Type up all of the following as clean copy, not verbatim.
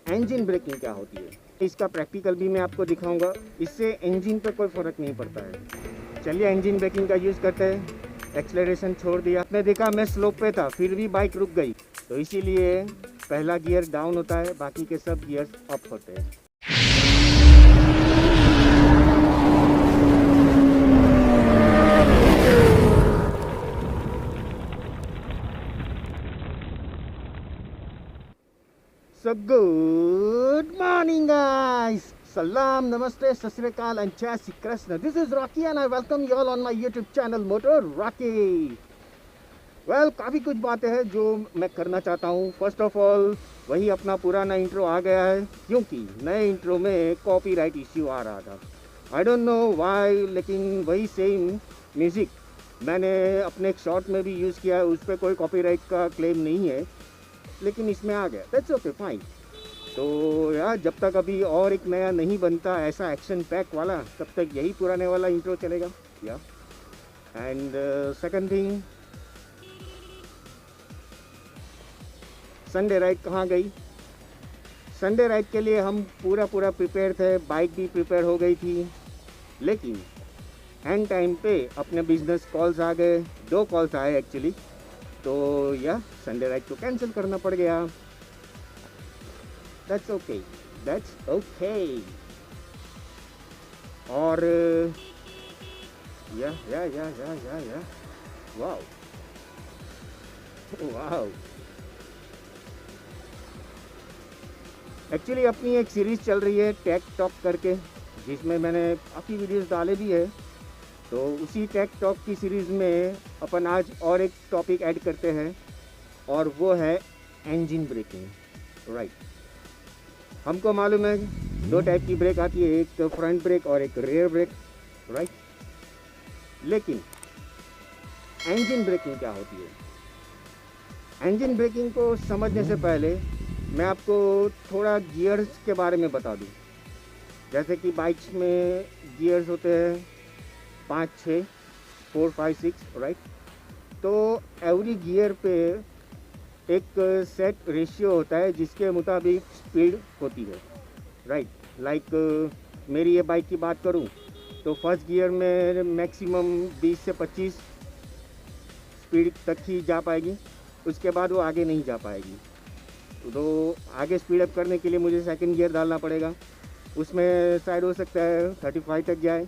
Engine braking क्या होती है, इसका प्रैक्टिकल भी मैं आपको दिखाऊंगा। इससे इंजन पे कोई फ़र्क नहीं पड़ता है। चलिए इंजन ब्रेकिंग का यूज़ करते हैं। एक्सेलरेशन छोड़ दिया, आपने देखा मैं स्लोप पे था फिर भी बाइक रुक गई, तो इसीलिए पहला गियर डाउन होता है, बाकी के सब गियर्स अप होते हैं। So good morning guys, salam, namaste, sat sri akal and jai Shri Krishna. This is Rocky and I welcome you all on my YouTube channel Motor Rocky. Well, काफ़ी कुछ बातें हैं जो मैं करना चाहता हूँ। फर्स्ट ऑफ ऑल वही अपना पुराना इंट्रो आ गया है, क्योंकि नए इंट्रो में कॉपीराइट इश्यू आ रहा था। आई डोंट नो व्हाई, लेकिन वही सेम म्यूज़िक मैंने अपने एक शॉर्ट में भी यूज़ किया है, उस पर कोई कॉपीराइट का क्लेम नहीं है, लेकिन इसमें आ गया। That's okay, fine. तो यार जब तक अभी और एक नया नहीं बनता ऐसा एक्शन पैक वाला, तब तक यही पुराने वाला इंट्रो चलेगा। या and second thing, Sunday ride कहाँ गई? संडे राइड के लिए हम पूरा प्रिपेयर थे, बाइक भी प्रिपेयर हो गई थी, लेकिन एंड टाइम पे अपने बिजनेस कॉल्स आ गए। 2 कॉल्स आए एक्चुअली, तो या संडे राइड को कैंसिल करना पड़ गया। That's okay, that's okay. और या वाओ वाओ, एक्चुअली अपनी एक सीरीज़ चल रही है टेक टॉक करके, जिसमें मैंने काफ़ी वीडियोस डाले भी है। तो उसी टेक टॉक की सीरीज़ में अपन आज और एक टॉपिक ऐड करते हैं, और वो है इंजन ब्रेकिंग। राइट, हमको मालूम है 2 टाइप की ब्रेक आती है, एक फ्रंट ब्रेक और एक रियर ब्रेक। राइट, लेकिन इंजन ब्रेकिंग क्या होती है? इंजन ब्रेकिंग को समझने से पहले मैं आपको थोड़ा गियर्स के बारे में बता दूं। जैसे कि बाइक्स में गियर्स होते हैं 5, 6, 4, 5, 6, राइट। तो एवरी गियर पे एक सेट रेशियो होता है जिसके मुताबिक स्पीड होती है। राइट, लाइक मेरी ये बाइक की बात करूं तो फर्स्ट गियर में मैक्सिमम 20 से 25 स्पीड तक ही जा पाएगी, उसके बाद वो आगे नहीं जा पाएगी। तो आगे स्पीड अप करने के लिए मुझे सेकंड गियर डालना पड़ेगा, उसमें शायद हो सकता है 35 तक जाए।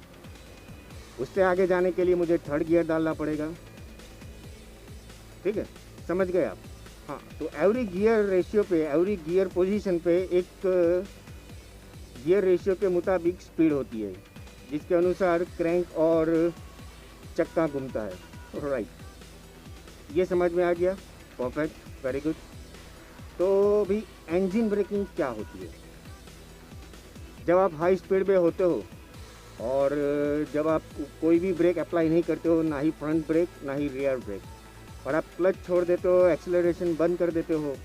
उससे आगे जाने के लिए मुझे थर्ड गियर डालना पड़ेगा। ठीक है, समझ गए आप? हाँ, तो एवरी गियर रेशियो पे, एवरी गियर पोजीशन पे एक गियर रेशियो के मुताबिक स्पीड होती है, जिसके अनुसार क्रैंक और चक्का घूमता है। राइट, ये समझ में आ गया? Perfect, very good. तो भी इंजन ब्रेकिंग क्या होती है? जब आप हाई स्पीड में होते हो और जब आप कोई भी ब्रेक अप्लाई नहीं करते हो, ना ही फ्रंट ब्रेक ना ही रियर ब्रेक, और आप क्लच छोड़ देते हो, एक्सेलरेशन बंद कर देते हो,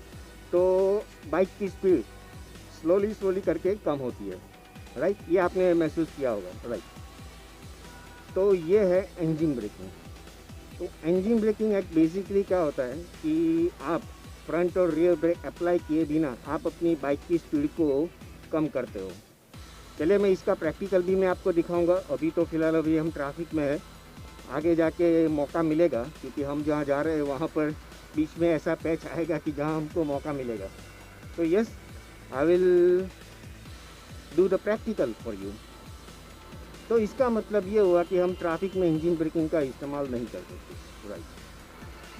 तो बाइक की स्पीड स्लोली करके कम होती है। राइट, ये आपने महसूस किया होगा। राइट, तो ये है इंजन ब्रेकिंग। तो इंजन ब्रेकिंग एक बेसिकली क्या होता है कि आप फ्रंट और रियर ब्रेक अप्लाई किए बिना आप अपनी बाइक की स्पीड को कम करते हो। चलिए मैं इसका प्रैक्टिकल भी मैं आपको दिखाऊंगा। अभी तो फ़िलहाल अभी हम ट्रैफिक में है, आगे जाके मौका मिलेगा, क्योंकि हम जहाँ जा रहे हैं वहाँ पर बीच में ऐसा पैच आएगा कि जहाँ हमको मौका मिलेगा। तो yes, I will do the practical for you. तो इसका मतलब ये हुआ कि हम ट्रैफिक में इंजन ब्रेकिंग का इस्तेमाल नहीं कर सकते। राइट,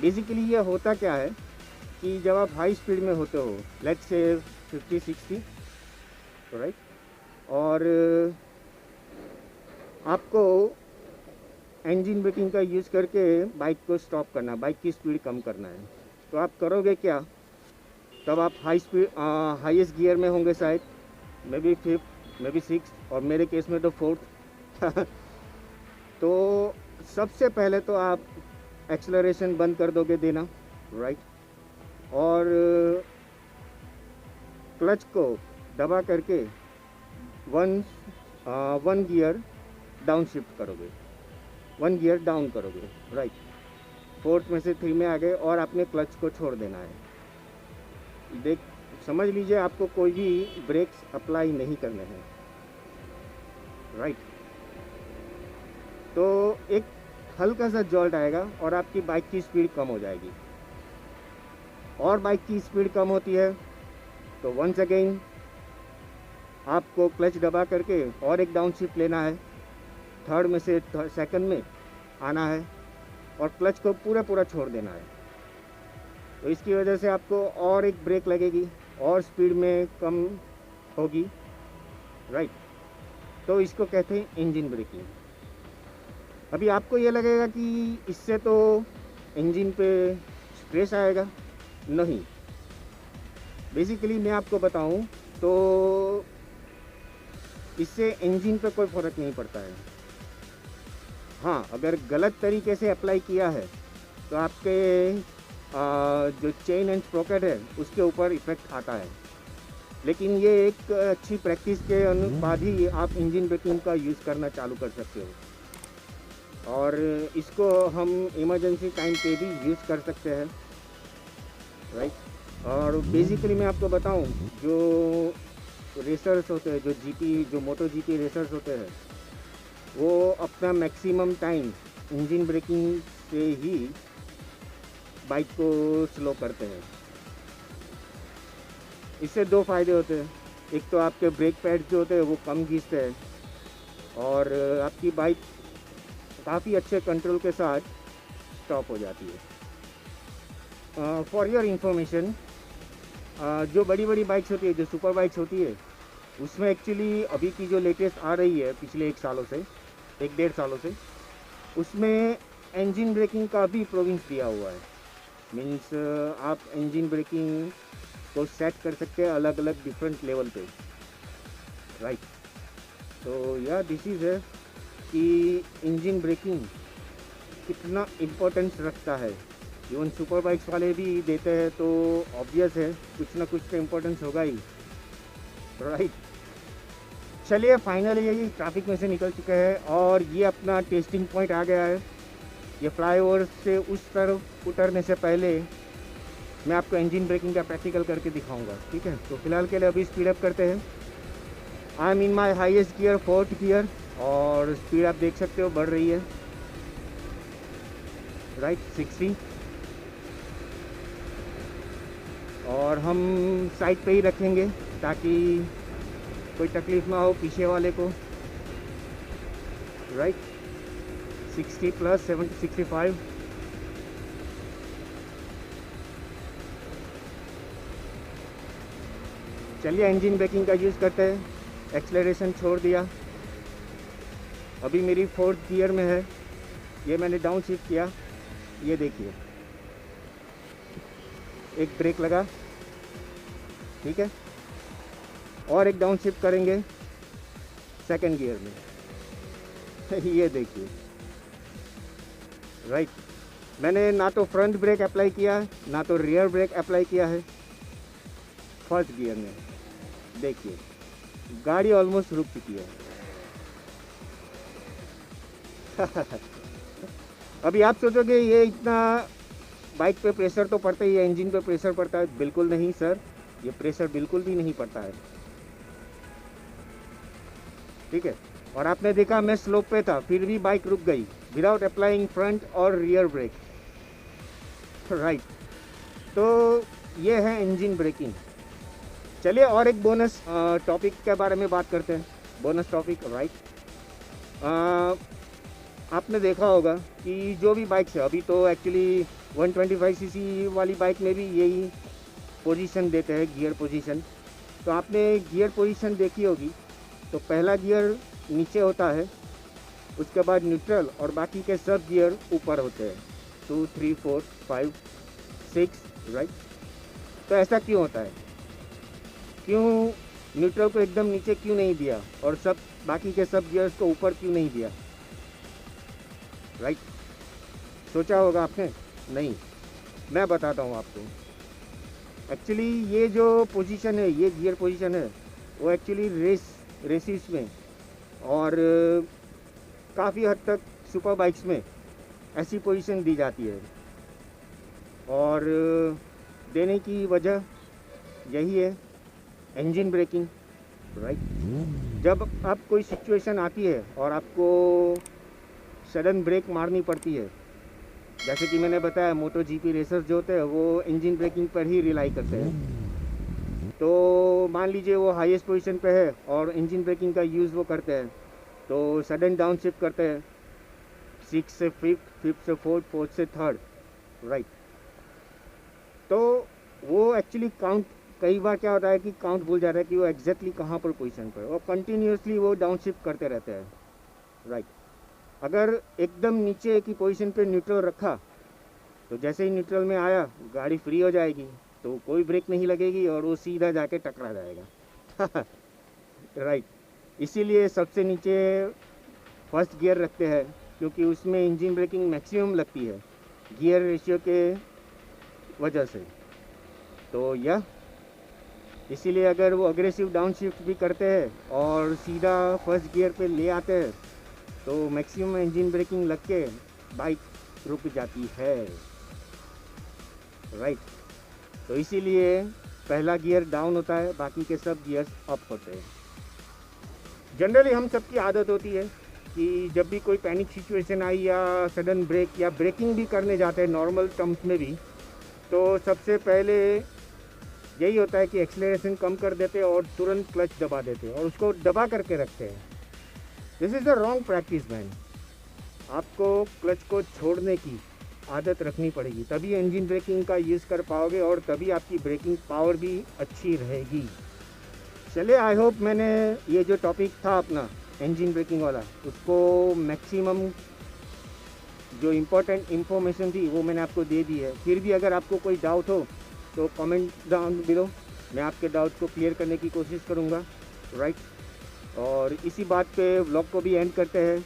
बेसिकली ये होता क्या है कि जब आप हाई स्पीड में होते हो, लेट्स से 50-60, राइट, और आपको इंजन ब्रेकिंग का यूज़ करके बाइक को स्टॉप करना, बाइक की स्पीड कम करना है, तो आप करोगे क्या? तब आप हाईएस्ट गियर में होंगे, शायद may be 5th, may be 6th, और मेरे केस में तो 4th। तो सबसे पहले तो आप एक्सेलरेशन बंद कर दोगे देना, राइट, और क्लच को दबा करके वन गियर डाउन शिफ्ट करोगे, 1 गियर डाउन करोगे। राइट, 4th में से 3 में आ गए और आपने क्लच को छोड़ देना है। समझ लीजिए आपको कोई भी ब्रेक्स अप्लाई नहीं करने हैं, राइट। तो एक हल्का सा जॉल्ट आएगा और आपकी बाइक की स्पीड कम हो जाएगी, और बाइक की स्पीड कम होती है तो वंस अगेन आपको क्लच दबा करके और एक डाउन शिफ्ट लेना है, थर्ड में से सेकंड में आना है और क्लच को पूरा छोड़ देना है। तो इसकी वजह से आपको और एक ब्रेक लगेगी और स्पीड में कम होगी, राइट। तो इसको कहते हैं इंजन ब्रेकिंग। अभी आपको ये लगेगा कि इससे तो इंजन पे स्ट्रेस आएगा, नहीं। बेसिकली मैं आपको बताऊं तो इससे इंजन पे कोई फ़र्क नहीं पड़ता है। हाँ, अगर गलत तरीके से अप्लाई किया है तो आपके जो चेन एंड स्प्रॉकेट है उसके ऊपर इफ़ेक्ट आता है, लेकिन ये एक अच्छी प्रैक्टिस के बाद ही आप इंजन ब्रेकिंग का यूज़ करना चालू कर सकते हो, और इसको हम इमरजेंसी टाइम पे भी यूज़ कर सकते हैं, राइट। और बेसिकली मैं आपको बताऊं, जो रेसर्स होते हैं, जो मोटो जीपी रेसर्स होते हैं, वो अपना मैक्सिमम टाइम इंजन ब्रेकिंग से ही बाइक को स्लो करते हैं। इससे दो फायदे होते हैं, एक तो आपके ब्रेक पैड जो होते हैं वो कम घिसते हैं, और आपकी बाइक काफ़ी अच्छे कंट्रोल के साथ स्टॉप हो जाती है। फॉर योर इंफॉर्मेशन, जो बड़ी बड़ी बाइक्स होती है, जो सुपर बाइक्स होती है, उसमें एक्चुअली अभी की जो लेटेस्ट आ रही है पिछले 1-1.5 सालों से, उसमें इंजन ब्रेकिंग का भी प्रोविंस दिया हुआ है। मीन्स आप इंजन ब्रेकिंग को सेट कर सकते हैं अलग अलग डिफरेंट लेवल पे, राइट। तो या दिस इज़ है कि इंजन ब्रेकिंग कितना इम्पोर्टेंस रखता है। इवन सुपर बाइक्स वाले भी देते हैं, तो ऑब्वियस है कुछ ना कुछ तो इम्पोर्टेंस होगा ही, राइट। चलिए, फाइनली ये ट्रैफिक में से निकल चुके हैं और ये अपना टेस्टिंग पॉइंट आ गया है। ये फ्लाईओवर से उस तरफ उतरने से पहले मैं आपको इंजन ब्रेकिंग का प्रैक्टिकल करके दिखाऊंगा, ठीक है। तो फिलहाल के लिए अभी स्पीड अप करते हैं। I am in my highest gear, 4th gear, और स्पीड आप देख सकते हो बढ़ रही है, राइट, 60। और हम साइड पे ही रखेंगे ताकि कोई तकलीफ ना हो पीछे वाले को, राइट। 60 प्लस 70, 65। चलिए इंजन ब्रेकिंग का यूज़ करते हैं। एक्सेलरेशन छोड़ दिया, अभी मेरी 4th गियर में है। ये मैंने डाउन शिफ्ट किया, ये देखिए एक ब्रेक लगा, ठीक है, और एक डाउन शिफ्ट करेंगे 2nd गियर में ये देखिए, राइट। मैंने ना तो फ्रंट ब्रेक अप्लाई किया है, ना तो रियर ब्रेक अप्लाई किया है 1st गियर में। देखिए गाड़ी ऑलमोस्ट रुक चुकी है अभी आप सोचोगे ये इतना बाइक पे प्रेशर तो पड़ता ही है, इंजन पे प्रेशर पड़ता है। बिल्कुल नहीं सर, ये प्रेशर बिल्कुल भी नहीं पड़ता है, ठीक है। और आपने देखा मैं स्लोप पे था, फिर भी बाइक रुक गई विदाउट अप्लाइंग फ्रंट और रियर ब्रेक, राइट। तो ये है इंजन ब्रेकिंग। चलिए और एक बोनस टॉपिक के बारे में बात करते हैं, बोनस टॉपिक, राइट। आपने देखा होगा कि जो भी बाइक्स है, अभी तो एक्चुअली 125 सीसी वाली बाइक में भी यही पोजीशन देते हैं, गियर पोजीशन। तो आपने गियर पोजीशन देखी होगी, तो पहला गियर नीचे होता है, उसके बाद न्यूट्रल और बाकी के सब गियर ऊपर होते हैं, 2, 3, 4, 5, 6, राइट। तो ऐसा क्यों होता है? क्यों न्यूट्रल को एकदम नीचे क्यों नहीं दिया और सब बाकी के सब गियर्स को ऊपर क्यों नहीं दिया, राइट? सोचा होगा आपने? नहीं, मैं बताता हूँ आपको। एक्चुअली ये जो पोजीशन है, ये गियर पोजीशन है, वो एक्चुअली रेसिस में और काफ़ी हद तक सुपर बाइक्स में ऐसी पोजीशन दी जाती है। और देने की वजह यही है इंजन ब्रेकिंग, राइट। जब आप कोई सिचुएशन आती है और आपको सडन ब्रेक मारनी पड़ती है, जैसे कि मैंने बताया मोटो जीपी रेसर्स जो होते हैं वो इंजन ब्रेकिंग पर ही रिलाई करते हैं। तो मान लीजिए वो हाईएस्ट पोजीशन पे है और इंजन ब्रेकिंग का यूज़ वो करते हैं, तो सडन डाउन शिफ्ट करते हैं 6 से 5, 5 से 4, 4 से 3rd, राइट। तो वो एक्चुअली काउंट, कई बार क्या होता है कि काउंट भूल जाता है कि वो एग्जैक्टली कहाँ पर पोजीशन पर, और कंटिन्यूसली वो डाउन शिफ्ट करते रहते हैं, राइट। अगर एकदम नीचे की पोजीशन पे न्यूट्रल रखा तो जैसे ही न्यूट्रल में आया गाड़ी फ्री हो जाएगी, तो कोई ब्रेक नहीं लगेगी और वो सीधा जाके टकरा जाएगा। राइट। इसीलिए सबसे नीचे फर्स्ट गियर रखते हैं, क्योंकि उसमें इंजन ब्रेकिंग मैक्सिमम लगती है गियर रेशियो के वजह से। तो यह इसीलिए अगर वो अग्रेसिव डाउन शिफ्ट भी करते हैं और सीधा फर्स्ट गियर पे ले आते हैं तो मैक्सिमम इंजन ब्रेकिंग लग के बाइक रुक जाती है, राइट। तो इसीलिए पहला गियर डाउन होता है, बाकी के सब गियर्स अप होते हैं। जनरली हम सबकी आदत होती है कि जब भी कोई पैनिक सिचुएशन आई या सडन ब्रेक या ब्रेकिंग भी करने जाते हैं नॉर्मल टर्म्स में भी, तो सबसे पहले यही होता है कि एक्सेलरेशन कम कर देते हैं और तुरंत क्लच दबा देते हैं और उसको दबा करके रखते हैं। This is the wrong practice man. आपको क्लच को छोड़ने की आदत रखनी पड़ेगी, तभी इंजन ब्रेकिंग का यूज़ कर पाओगे और तभी आपकी ब्रेकिंग पावर भी अच्छी रहेगी। चलिए, आई होप मैंने ये जो टॉपिक था अपना इंजन ब्रेकिंग वाला, उसको मैक्सिमम जो इम्पोर्टेंट इन्फॉर्मेशन थी वो मैंने आपको दे दी है। फिर भी अगर आपको कोई डाउट हो तो कमेंट डाउन बिलो, मैं आपके डाउट को क्लियर करने की कोशिश करूँगा, राइट। और इसी बात पे व्लॉग को भी एंड करते हैं।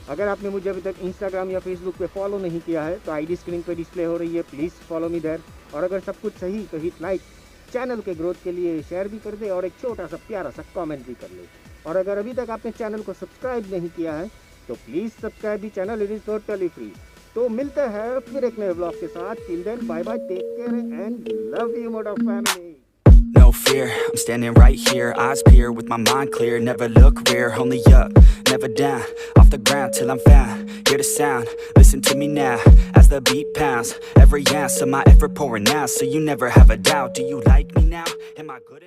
अगर आपने मुझे अभी तक इंस्टाग्राम या फेसबुक पे फॉलो नहीं किया है तो आईडी स्क्रीन पे डिस्प्ले हो रही है, प्लीज़ फॉलो मी देयर। और अगर सब कुछ सही तो हिट लाइक, चैनल के ग्रोथ के लिए शेयर भी कर दे और एक छोटा सा प्यारा सा कमेंट भी कर ले। और अगर अभी तक आपने चैनल को सब्सक्राइब नहीं किया है तो please subscribe the channel, it is totally free. तो मिलते हैं फिर एक नए व्लॉग के साथ। Till then bye bye, take care and love you motor family. No fear, I'm standing right here, eyes peer with my mind clear, never look rear, only up, never down, off the ground till I'm found, hear the sound, listen to me now, as the beat pounds, every ounce of my effort pouring out, so you never have a doubt, do you like me now, am I good enough?